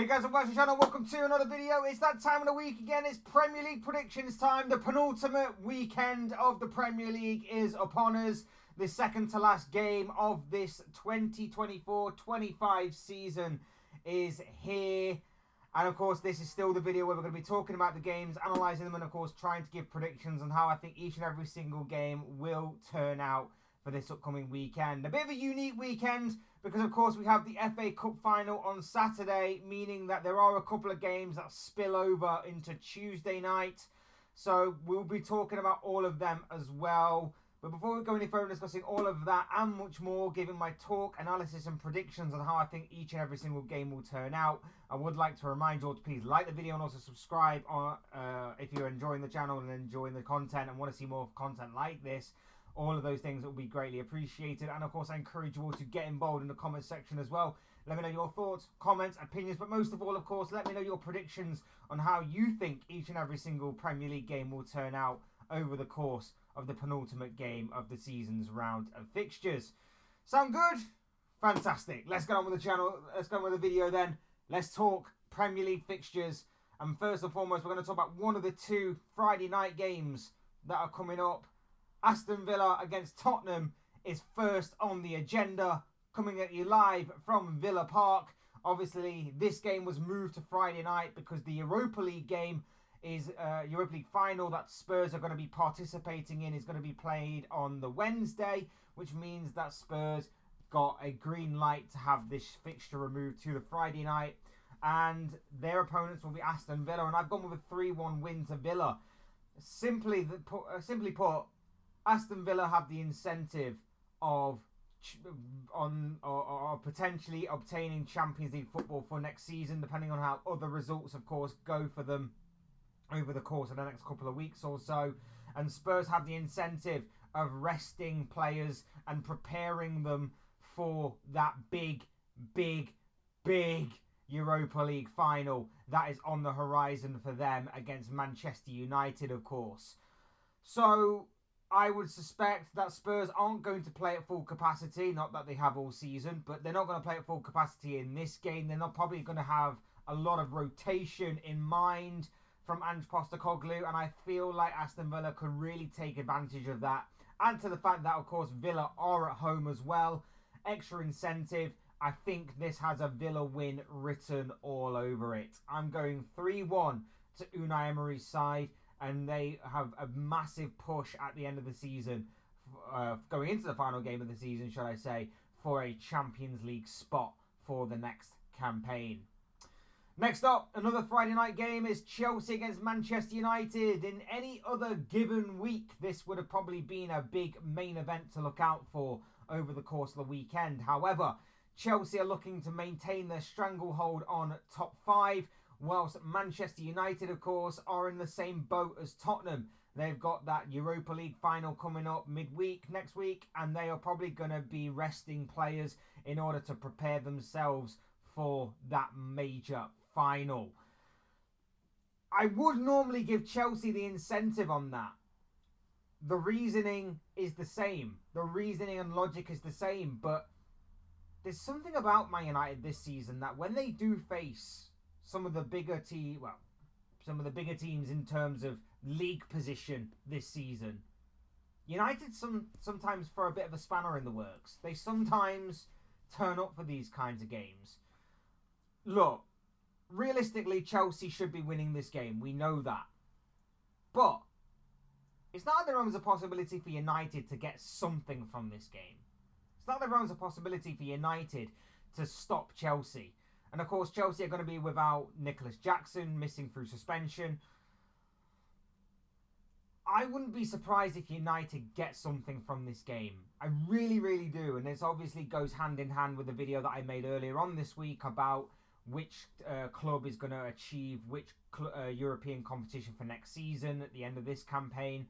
Hey guys, welcome to the channel. Welcome to another video. It's that time of the week again. It's Premier League predictions time. The penultimate weekend of the Premier League is upon us. The second to last game of this 2024-25 season is here. And of course, this is still the video where we're going to be talking about the games, analysing them, and of course, trying to give predictions on how I think each and every single game will turn out for this upcoming weekend. A bit of a unique weekend because, of course, we have the FA Cup final on Saturday, meaning that there are a couple of games that spill over into Tuesday night. So we'll be talking about all of them as well. But before we go any further discussing all of that and much more, giving my talk, analysis and predictions on how I think each and every single game will turn out, I would like to remind you all to please like the video and also subscribe if you're enjoying the channel and enjoying the content and want to see more content like this. All of those things will be greatly appreciated. And of course, I encourage you all to get involved in the comment section as well. Let me know your thoughts, comments, opinions, but most of all, of course, let me know your predictions on how you think each and every single Premier League game will turn out over the course of the penultimate game of the season's round of fixtures. Sound good? Fantastic. Let's get on with the channel. Let's go on with the video then. Let's talk Premier League fixtures. And first and foremost, we're going to talk about one of the two Friday night games that are coming up. Aston Villa against Tottenham is first on the agenda, coming at you live from Villa Park. Obviously, this game was moved to Friday night because the Europa League game is Europa League final that Spurs are going to be participating in is going to be played on the Wednesday, which means that Spurs got a green light to have this fixture removed to the Friday night, and their opponents will be Aston Villa, and I've gone with a 3-1 win to Villa. Simply put, Aston Villa have the incentive of potentially obtaining Champions League football for next season, depending on how other results, of course, go for them over the course of the next couple of weeks or so. And Spurs have the incentive of resting players and preparing them for that big Europa League final that is on the horizon for them against Manchester United, of course. So I would suspect that Spurs aren't going to play at full capacity, not that they have all season, but they're not going to play at full capacity in this game. They're not probably going to have a lot of rotation in mind from Ange Postecoglou, and I feel like Aston Villa could really take advantage of that. And to the fact that, of course, Villa are at home as well. Extra incentive. I think this has a Villa win written all over it. I'm going 3-1 to Unai Emery's side, and they have a massive push at the end of the season, going into the final game of the season, should I say, for a Champions League spot for the next campaign. Next up, another Friday night game is Chelsea against Manchester United. In any other given week, this would have probably been a big main event to look out for over the course of the weekend. However, Chelsea are looking to maintain their stranglehold on top 5, whilst Manchester United, of course, are in the same boat as Tottenham. They've got that Europa League final coming up midweek next week, and they are probably going to be resting players in order to prepare themselves for that major final. I would normally give Chelsea the incentive on that. The reasoning is the same. The reasoning and logic is the same, but there's something about Man United this season that when they do face some of the bigger teams in terms of league position this season, United sometimes throw a bit of a spanner in the works. They sometimes turn up for these kinds of games. Look, realistically, Chelsea should be winning this game. We know that. But it's not that there is a possibility for United to get something from this game. It's not that there is a possibility for United to stop Chelsea. And of course, Chelsea are going to be without Nicholas Jackson, missing through suspension. I wouldn't be surprised if United get something from this game. I really, really do. And this obviously goes hand in hand with the video that I made earlier on this week about which club is going to achieve which European competition for next season at the end of this campaign.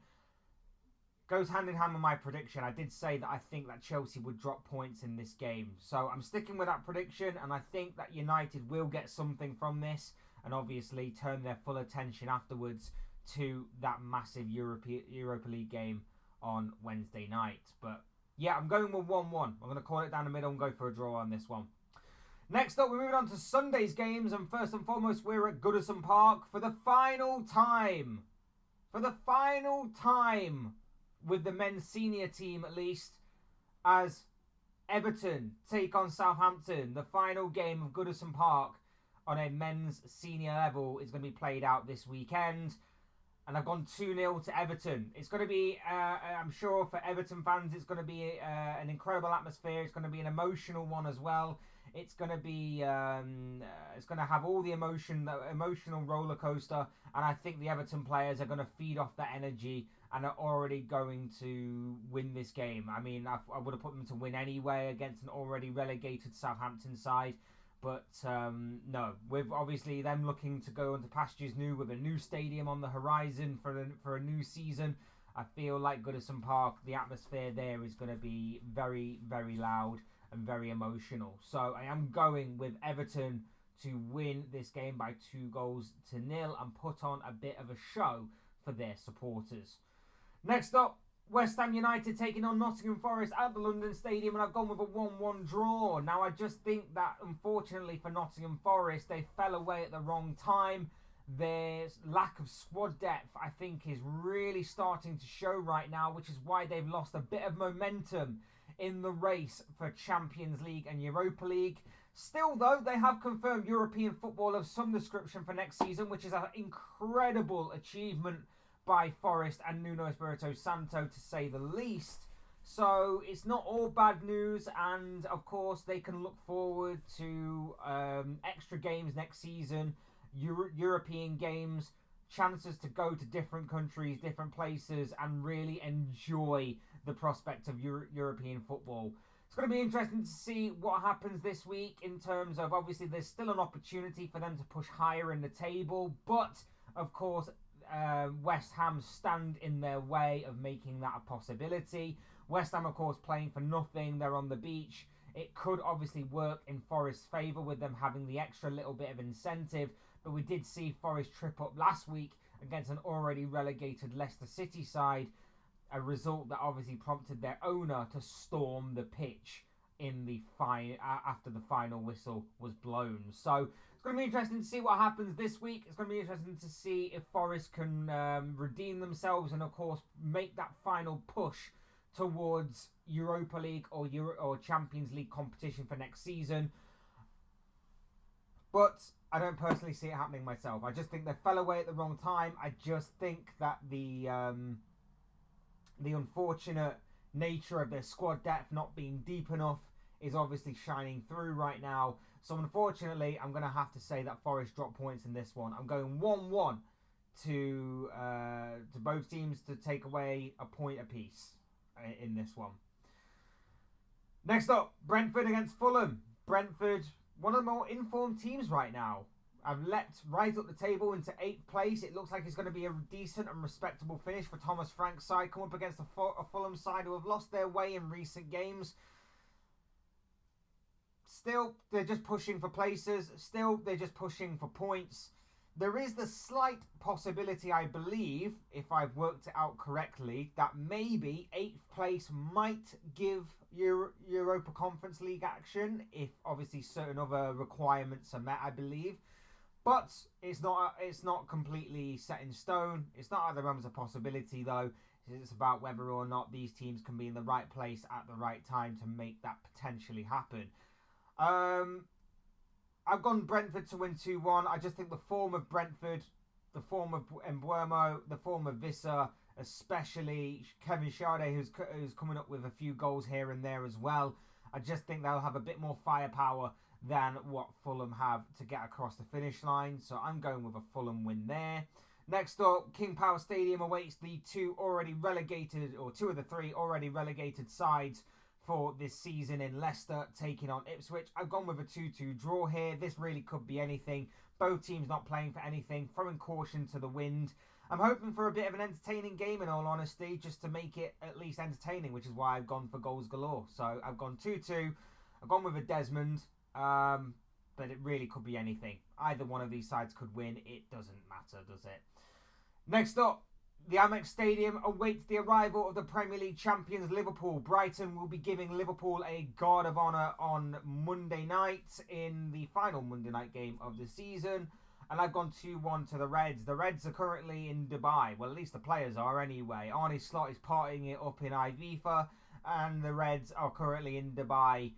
Goes hand in hand with my prediction. I did say that I think that Chelsea would drop points in this game. So I'm sticking with that prediction, and I think that United will get something from this and obviously turn their full attention afterwards to that massive Europa League game on Wednesday night. But yeah, I'm going with 1-1. I'm going to call it down the middle and go for a draw on this one. Next up, we're moving on to Sunday's games, and first and foremost, we're at Goodison Park for the final time. For the final time with the men's senior team, at least, as Everton take on Southampton. The final game of Goodison Park on a men's senior level is going to be played out this weekend. And I've gone 2-0 to Everton. It's going to be, I'm sure for Everton fans, it's going to be an incredible atmosphere. It's going to be an emotional one as well. It's going to be, it's going to have all the emotional roller coaster. And I think the Everton players are going to feed off that energy and are already going to win this game. I mean, I would have put them to win anyway against an already relegated Southampton side. But no, with obviously them looking to go into pastures new with a new stadium on the horizon for a new season, I feel like Goodison Park, the atmosphere there is going to be very, very loud and very emotional. So I am going with Everton to win this game by 2-0 and put on a bit of a show for their supporters. Next up, West Ham United taking on Nottingham Forest at the London Stadium, and I've gone with a 1-1 draw. Now, I just think that, unfortunately for Nottingham Forest, they fell away at the wrong time. Their lack of squad depth, I think, is really starting to show right now, which is why they've lost a bit of momentum in the race for Champions League and Europa League. Still, though, they have confirmed European football of some description for next season, which is an incredible achievement by Forest and Nuno Espirito Santo, to say the least. So it's not all bad news, and of course they can look forward to extra games next season, European games, chances to go to different countries, different places, and really enjoy the prospect of European football. It's going to be interesting to see what happens this week in terms of, obviously there's still an opportunity for them to push higher in the table, but of course West Ham stand in their way of making that a possibility. West Ham, of course, playing for nothing. They're on the beach. It could obviously work in Forest's favour with them having the extra little bit of incentive, but we did see Forest trip up last week against an already relegated Leicester City side, a result that obviously prompted their owner to storm the pitch in the after the final whistle was blown. So it's going to be interesting to see what happens this week. It's going to be interesting to see if Forest can redeem themselves and, of course, make that final push towards Europa League or Champions League competition for next season. But I don't personally see it happening myself. I just think they fell away at the wrong time. I just think that the unfortunate nature of their squad depth not being deep enough is obviously shining through right now. So unfortunately, I'm going to have to say that Forest drop points in this one. I'm going 1-1 to both teams to take away a point apiece in this one. Next up, Brentford against Fulham. Brentford, one of the more informed teams right now. I've leapt right up the table into 8th place. It looks like it's going to be a decent and respectable finish for Thomas Frank's side. Come up against a Fulham side who have lost their way in recent games. Still, they're just pushing for places. Still, they're just pushing for points. There is the slight possibility, I believe, if I've worked it out correctly, that maybe 8th place might give Europa Conference League action if obviously certain other requirements are met, I believe. But it's not completely set in stone. It's not out of the realms of possibility, though. It's about whether or not these teams can be in the right place at the right time to make that potentially happen. I've gone Brentford to win 2-1. I just think the form of Brentford, the form of Mbuemo, the form of Visser, especially Kevin Schade, who's coming up with a few goals here and there as well. I just think they'll have a bit more firepower than what Fulham have to get across the finish line. So I'm going with a Fulham win there. Next up, King Power Stadium awaits the two of the three already relegated sides for this season in Leicester, taking on Ipswich. I've gone with a 2-2 draw here. This really could be anything. Both teams not playing for anything, throwing caution to the wind. I'm hoping for a bit of an entertaining game, in all honesty, just to make it at least entertaining, which is why I've gone for goals galore. So I've gone 2-2. I've gone with a Desmond, but it really could be anything. Either one of these sides could win. It doesn't matter, does it? Next up, The Amex Stadium awaits the arrival of the Premier League champions Liverpool. Brighton will be giving Liverpool a guard of honour on Monday night in the final Monday night game of the season. And I've gone 2-1 to the Reds. The Reds are currently in Dubai. Well, at least the players are anyway. Arne Slot is partying it up in Ibiza. And the Reds are currently in Dubai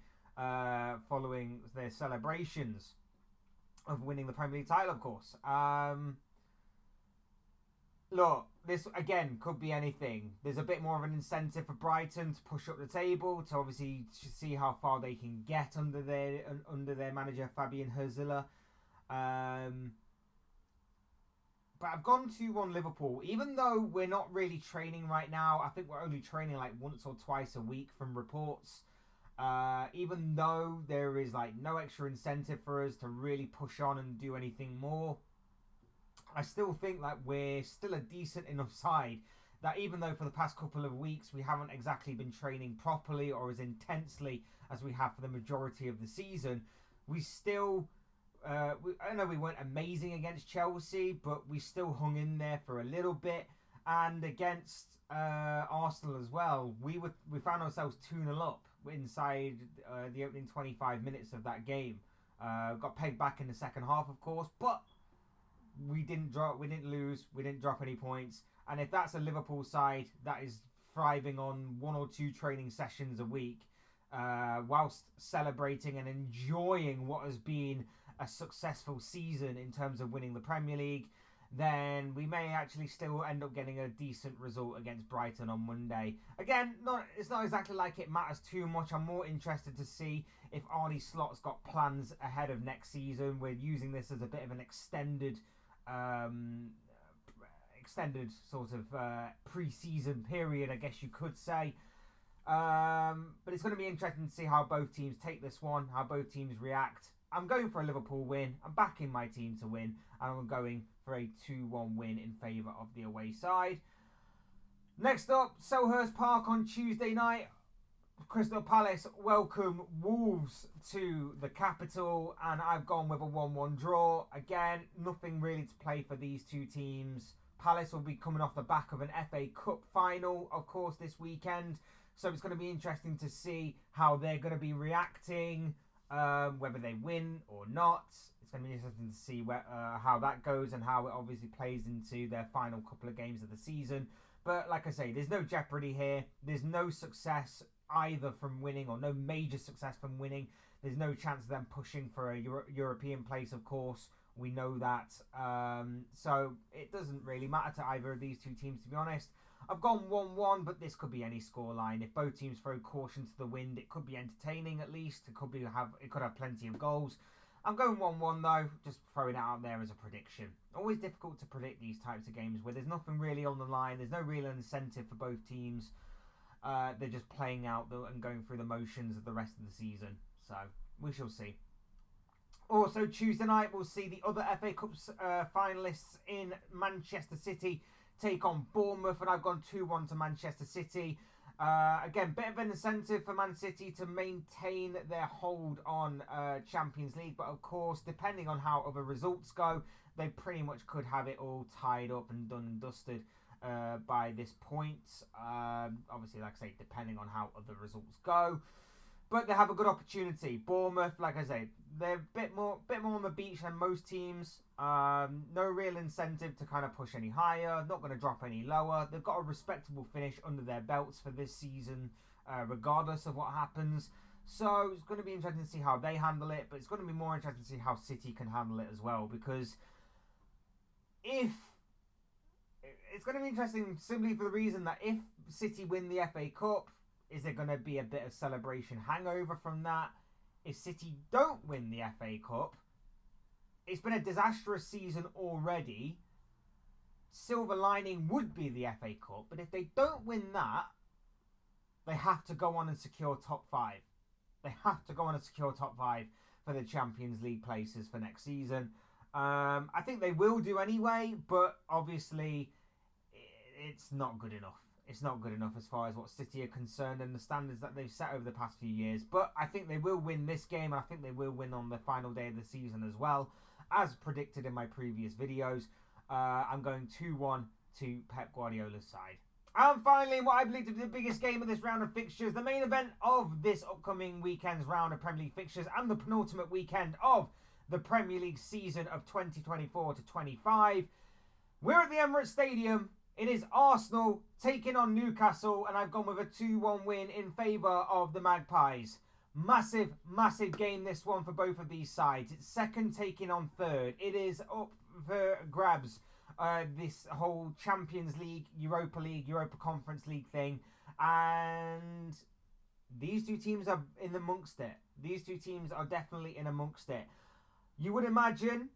following their celebrations of winning the Premier League title, of course. Look, this again could be anything. There's a bit more of an incentive for Brighton to push up the table, to obviously see how far they can get under their manager Fabian Herzilla. But I've gone 2-1 Liverpool. Even though we're not really training right now, I think we're only training like once or twice a week from reports. Even though there is like no extra incentive for us to really push on and do anything more, I still think that we're still a decent enough side that even though for the past couple of weeks we haven't exactly been training properly or as intensely as we have for the majority of the season, we still, I know we weren't amazing against Chelsea, but we still hung in there for a little bit. And against Arsenal as well, we found ourselves 2-0 up inside the opening 25 minutes of that game. Got pegged back in the second half, of course, but we didn't lose, we didn't drop any points. And if that's a Liverpool side that is thriving on 1 or 2 training sessions a week, whilst celebrating and enjoying what has been a successful season in terms of winning the Premier League, then we may actually still end up getting a decent result against Brighton on Monday. Again, it's not exactly like it matters too much. I'm more interested to see if Arne Slot's got plans ahead of next season. We're using this as a bit of an extended sort of pre-season period, I guess you could say. But it's going to be interesting to see how both teams take this one, how both teams react. I'm going for a Liverpool win. I'm backing my team to win, and I'm going for a 2-1 win in favour of the away side. Next up, Selhurst Park on Tuesday night. Crystal Palace welcome Wolves to the capital, and I've gone with a 1-1 draw. Again, nothing really to play for these two teams. Palace will be coming off the back of an FA Cup final, of course, this weekend. So it's going to be interesting to see how they're going to be reacting, whether they win or not. It's going to be interesting to see how that goes and how it obviously plays into their final couple of games of the season. But like I say, there's no jeopardy here. There's no success either from winning, or no major success from winning. There's no chance of them pushing for a European place, of course. We know that. So it doesn't really matter to either of these two teams, to be honest. I've gone 1-1, but this could be any scoreline. If both teams throw caution to the wind, it could be entertaining at least. It could have plenty of goals. I'm going 1-1 though, just throwing it out there as a prediction. Always difficult to predict these types of games where there's nothing really on the line. There's no real incentive for both teams. They're just playing out and going through the motions of the rest of the season. So we shall see. Also, Tuesday night, we'll see the other FA Cup finalists in Manchester City take on Bournemouth, and I've gone 2-1 to Manchester City. Again, bit of an incentive for Man City to maintain their hold on Champions League, but of course, depending on how other results go, they pretty much could have it all tied up and done and dusted by this point. Obviously, like I say, depending on how other results go. But they have a good opportunity. Bournemouth, like I say, they're a bit more on the beach than most teams. No real incentive to kind of push any higher. Not going to drop any lower. They've got a respectable finish under their belts for this season, regardless of what happens. So it's going to be interesting to see how they handle it. But it's going to be more interesting to see how City can handle it as well. Because it's going to be interesting simply for the reason that if City win the FA Cup, is there going to be a bit of celebration hangover from that? If City don't win the FA Cup, it's been a disastrous season already. Silver lining would be the FA Cup, but if they don't win that, they have to go on and secure top 5. They have to go on and secure top 5 for the Champions League places for next season. I think they will do anyway, but obviously it's not good enough. It's not good enough as far as what City are concerned and the standards that they've set over the past few years. But I think they will win this game, and I think they will win on the final day of the season as well, as predicted in my previous videos. I'm going 2-1 to Pep Guardiola's side. And finally, what I believe to be the biggest game of this round of fixtures, the main event of this upcoming weekend's round of Premier League fixtures and the penultimate weekend of the Premier League season of 2024 to 25. We're at the Emirates Stadium. It is Arsenal taking on Newcastle, and I've gone with a 2-1 win in favour of the Magpies. Massive, massive game this one for both of these sides. It's second taking on third. It is up for grabs. This whole Champions League, Europa Conference League thing. And these two teams are in amongst it. These two teams are definitely in amongst it. You would imagine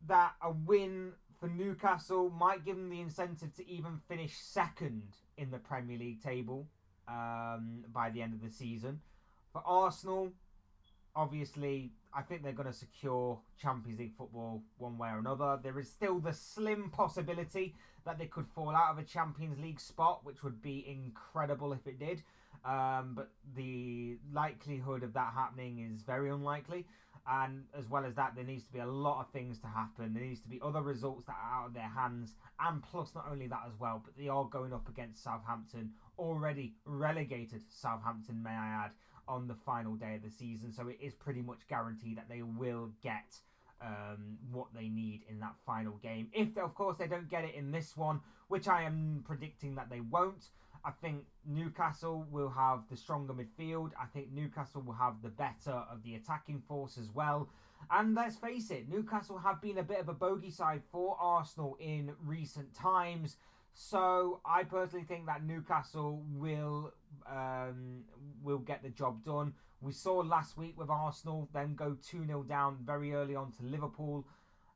that a win for Newcastle might give them the incentive to even finish second in the Premier League table by the end of the season. For Arsenal, obviously, I think they're going to secure Champions League football one way or another. There is still the slim possibility that they could fall out of a Champions League spot, which would be incredible if it did. But the likelihood of that happening is very unlikely. And as well as that, there needs to be a lot of things to happen. There needs to be other results that are out of their hands. And plus, not only that as well, but they are going up against Southampton, already relegated Southampton, may I add, on the final day of the season. So it is pretty much guaranteed that they will get what they need in that final game. If, of course, they don't get it in this one, which I am predicting that they won't. I think Newcastle will have the stronger midfield. I think Newcastle will have the better of the attacking force as well. And let's face it, Newcastle have been a bit of a bogey side for Arsenal in recent times. So I personally think that Newcastle will get the job done. We saw last week with Arsenal then go 2-0 down very early on to Liverpool.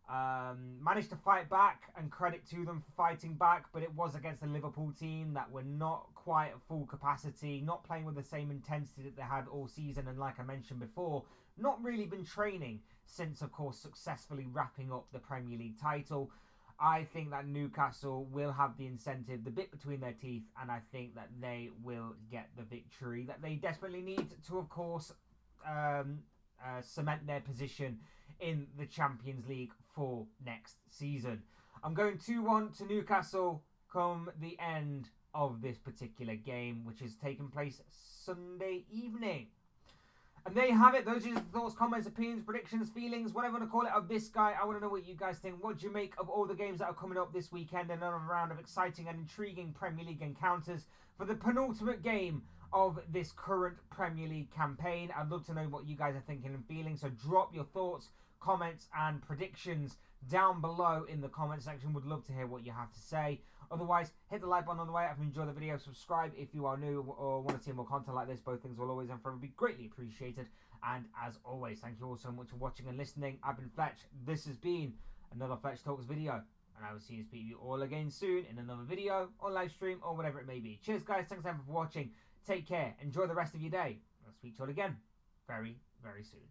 Managed to fight back, and credit to them for fighting back, but it was against a Liverpool team that were not quite at full capacity, not playing with the same intensity that they had all season, and like I mentioned before, not really been training since, of course, successfully wrapping up the Premier League title. I think that Newcastle will have the incentive, the bit between their teeth, and I think that they will get the victory that they desperately need to, of course, cement their position in the Champions League for next season. I'm going 2-1 to Newcastle come the end of this particular game, which is taking place Sunday evening. And there you have it. Those are your thoughts, comments, opinions, predictions, feelings, whatever you want to call it, of this guy. I want to know what you guys think. What do you make of all the games that are coming up this weekend? Another round of exciting and intriguing Premier League encounters for the penultimate game of this current Premier League campaign. I'd love to know what you guys are thinking and feeling. So drop your thoughts, comments, and predictions down below in the comment section. Would love to hear what you have to say. Otherwise, hit the like button on the way. If you enjoyed the video, subscribe if you are new or want to see more content like this. Both things will always and forever be greatly appreciated. And as always, thank you all so much for watching and listening. I've been Fletch. This has been another Fletch Talks video. And I will see and speak to you all again soon in another video or live stream or whatever it may be. Cheers, guys. Thanks everyone for watching. Take care. Enjoy the rest of your day. I'll speak to you all again very, very soon.